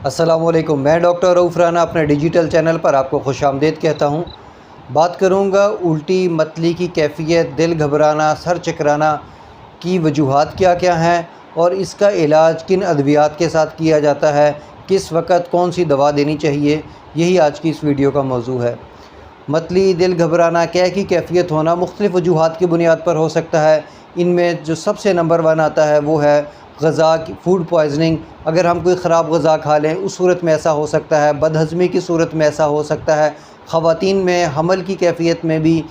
अस्सलामुअलैकुम। मैं डॉक्टर रऊफ़ राना अपने डिजिटल चैनल पर आपको खुशामदीद कहता हूँ। बात करूँगा उल्टी, मतली की कैफ़ियत, दिल घबराना, सर चकराना की वजूहात क्या क्या हैं और इसका इलाज किन अद्वियात के साथ किया जाता है, किस वक़्त कौन सी दवा देनी चाहिए, यही आज की इस वीडियो का मौजू है। मतली, दिल घबराना, कै की कैफ़ियत होना मुख्तलिफ़ वजूहात की बुनियाद पर हो सकता है। इनमें जो सबसे नंबर 1 आता है वो है ग़ज़ा की फूड पॉइज़निंग। अगर हम कोई ख़राब ग़ज़ा खा लें उस सूरत में ऐसा हो सकता है। बदहज़मी की सूरत में ऐसा हो सकता है। ख़वातीन में हमल की कैफ़ियत में भी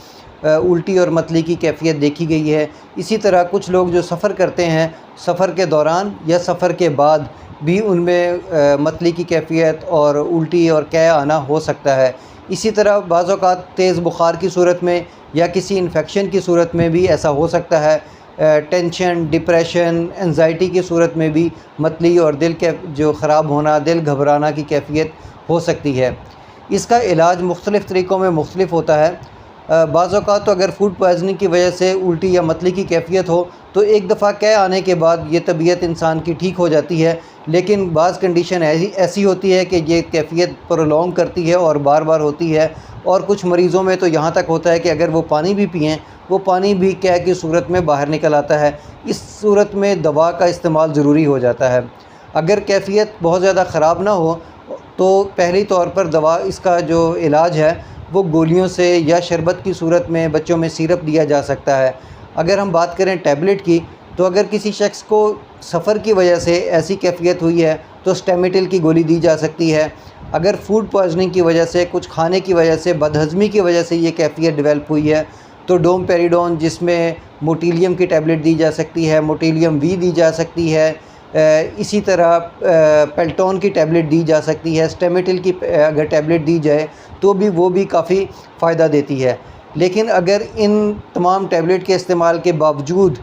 उल्टी और मतली की कैफ़ियत देखी गई है। इसी तरह कुछ लोग जो सफ़र करते हैं, सफ़र के दौरान या सफ़र के बाद भी उनमें मतली की कैफ़ियत और उल्टी और कै आना हो सकता है। इसी तरह बाज़ औक़ात तेज़ बुखार की सूरत में या किसी इन्फेक्शन की सूरत में भी ऐसा हो सकता है। टेंशन, डिप्रेशन, एंज़ाइटी की सूरत में भी मतली और दिल के जो ख़राब होना, दिल घबराना की कैफ़ियत हो सकती है। इसका इलाज मुख्तलिफ़ तरीक़ों में मुख्तलिफ़ होता है। बाज़ औक़ात तो अगर फूड पॉइज़निंग की वजह से उल्टी या मतली की कैफ़ियत हो तो एक दफ़ा कै आने के बाद ये तबीयत इंसान की ठीक हो जाती है। लेकिन बाज़ कंडीशन ऐसी होती है कि ये कैफ़ियत प्रोलॉन्ग करती है और बार बार होती है। और कुछ मरीज़ों में तो यहाँ तक होता है कि अगर वो पानी भी पिएँ, वो पानी भी कै की सूरत में बाहर निकल आता है। इस सूरत में दवा का इस्तेमाल ज़रूरी हो जाता है। अगर कैफ़ियत बहुत ज़्यादा ख़राब ना हो तो पहली तौर पर दवा, इसका जो इलाज है वो गोलियों से या शरबत की सूरत में बच्चों में सिरप दिया जा सकता है। अगर हम बात करें टैबलेट की, तो अगर किसी शख्स को सफ़र की वजह से ऐसी कैफ़ियत हुई है तो स्टेमिटिल की गोली दी जा सकती है। अगर फूड पॉइज़निंग की वजह से, कुछ खाने की वजह से, बदहज़मी की वजह से ये कैफ़ियत डेवलप हुई है तो डोमपेरिडोन, जिसमें मोटिलियम की टैबलेट दी जा सकती है, मोटिलियम वी दी जा सकती है। इसी तरह पेल्टोन की टैबलेट दी जा सकती है। स्टेमिटिल की अगर टैबलेट दी जाए तो भी वो भी काफ़ी फ़ायदा देती है। लेकिन अगर इन तमाम टैबलेट के इस्तेमाल के बावजूद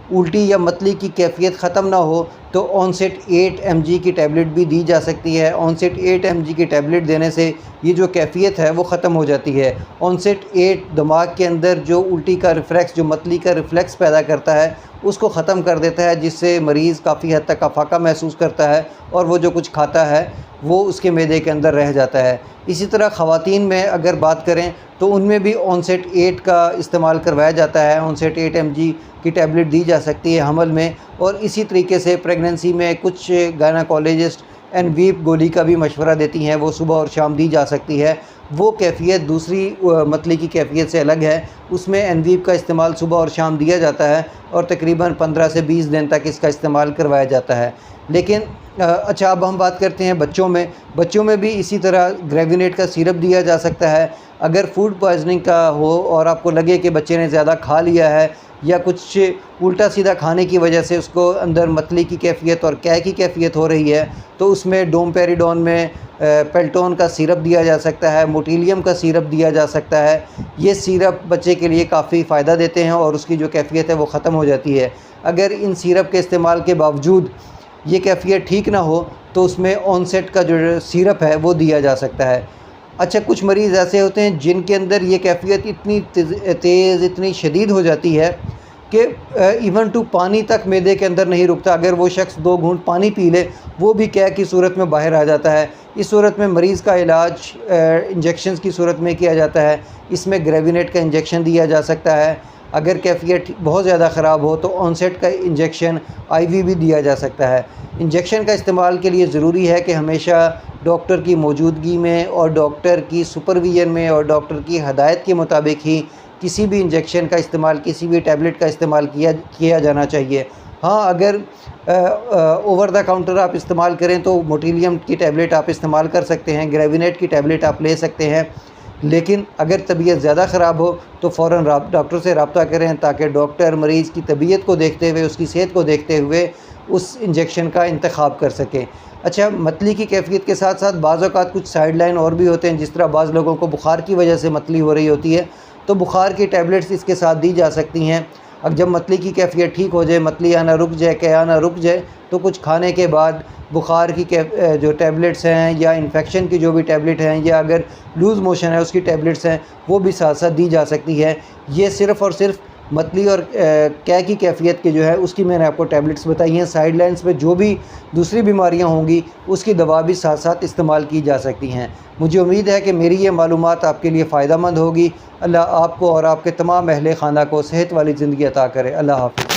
उल्टी या मतली की कैफ़ियत ख़त्म ना हो तो ऑनसेट 8 mg की टैबलेट भी दी जा सकती है। ऑनसेट 8 mg की टैबलेट देने से ये जो कैफ़ियत है वो ख़त्म हो जाती है। ऑनसेट 8 दिमाग के अंदर जो उल्टी का रिफ़्लेक्स, जो मतली का रिफ़्लेक्स पैदा करता है उसको ख़त्म कर देता है, जिससे मरीज़ काफ़ी हद तक अफाका महसूस करता है और वो जो कुछ खाता है वो उसके मैदे के अंदर रह जाता है। इसी तरह ख़वातीन में अगर बात करें तो उनमें भी ऑनसेट 8 का इस्तेमाल करवाया जाता है। ऑनसेट 8 mg की टैबलेट दी जा सकती है हमल में। और इसी तरीके से प्रेगनेंसी में कुछ गायनेकोलॉजिस्ट एनवीप गोली का भी मशवरा देती हैं, वो सुबह और शाम दी जा सकती है। वो कैफ़ियत दूसरी मतली की कैफ़ियत से अलग है। उसमें एनवीप का इस्तेमाल सुबह और शाम दिया जाता है और तकरीबन 15 से 20 दिन तक इसका इस्तेमाल करवाया जाता है। लेकिन अच्छा, अब हम बात करते हैं बच्चों में। बच्चों में भी इसी तरह ग्रेविनेट का सिरप दिया जा सकता है। अगर फूड पॉइज़निंग का हो और आपको लगे कि बच्चे ने ज़्यादा खा लिया है या कुछ उल्टा सीधा खाने की वजह से उसको अंदर मतली की कैफ़ियत और कै की कैफ़ियत हो रही है तो उसमें डोमपेरिडोन में पेल्टोन का सिरप दिया जा सकता है, मोटिलियम का सिरप दिया जा सकता है। ये सिरप बच्चे के लिए काफ़ी फ़ायदा देते हैं और उसकी जो कैफ़ियत है वो ख़त्म हो जाती है। अगर इन सिरप के इस्तेमाल के बावजूद ये कैफ़ियत ठीक ना हो तो उसमें ऑनसेट का जो सिरप है वो दिया जा सकता है। अच्छा, कुछ मरीज़ ऐसे होते हैं जिनके अंदर ये कैफ़ियत इतनी तेज़, इतनी शदीद हो जाती है कि इवन टू पानी तक मैदे के अंदर नहीं रुकता। अगर वो शख्स 2 घूंट पानी पी ले वो भी कै की सूरत में बाहर आ जाता है। इस सूरत में मरीज़ का इलाज इंजेक्शंस की सूरत में किया जाता है। इसमें ग्रेविनेट का इंजेक्शन दिया जा सकता है। अगर कैफ़ियत बहुत ज़्यादा ख़राब हो तो ऑनसेट का इंजेक्शन IV भी दिया जा सकता है। इंजेक्शन का इस्तेमाल के लिए ज़रूरी है कि हमेशा डॉक्टर की मौजूदगी में और डॉक्टर की सुपरविज़न में और डॉक्टर की हदायत के मुताबिक ही किसी भी इंजेक्शन का इस्तेमाल, किसी भी टैबलेट का इस्तेमाल किया जाना चाहिए। हाँ, अगर ओवर द काउंटर आप इस्तेमाल करें तो मोटिलियम की टैबलेट आप इस्तेमाल कर सकते हैं, ग्रेविनेट की टैबलेट आप ले सकते हैं। लेकिन अगर तबीयत ज़्यादा ख़राब हो तो फ़ौरन डॉक्टर से रब्ता करें ताकि डॉक्टर मरीज़ की तबीयत को देखते हुए, उसकी सेहत को देखते हुए उस इंजेक्शन का इंतखाब कर सकें। अच्छा, मतली की कैफ़ियत के साथ साथ बाज़ औक़ात कुछ साइड लाइन और भी होते हैं। जिस तरह बाज़ लोगों को बुखार की वजह से मतली हो रही होती है तो बुखार की टैबलेट्स इसके साथ दी जा सकती हैं। अब जब मतली की कैफ़ियत ठीक हो जाए, मतली आना रुक जाए, कै आना रुक जाए तो कुछ खाने के बाद बुखार की जो टैबलेट्स हैं या इन्फेक्शन की जो भी टैबलेट हैं या अगर लूज़ मोशन है उसकी टैबलेट्स हैं वो भी साथ साथ दी जा सकती है। ये सिर्फ़ और सिर्फ मतली और कै की कैफियत की जो है उसकी मैंने आपको टैबलेट्स बताई हैं। साइड लाइन्स पे जो भी दूसरी बीमारियां होंगी उसकी दवा भी साथ साथ इस्तेमाल की जा सकती हैं। मुझे उम्मीद है कि मेरी ये मालूमात आपके लिए फ़ायदा मंद होगी। अल्लाह आपको और आपके तमाम अहले खाना को सेहत वाली ज़िंदगी अता करे। अल्लाह हाफ़िज़।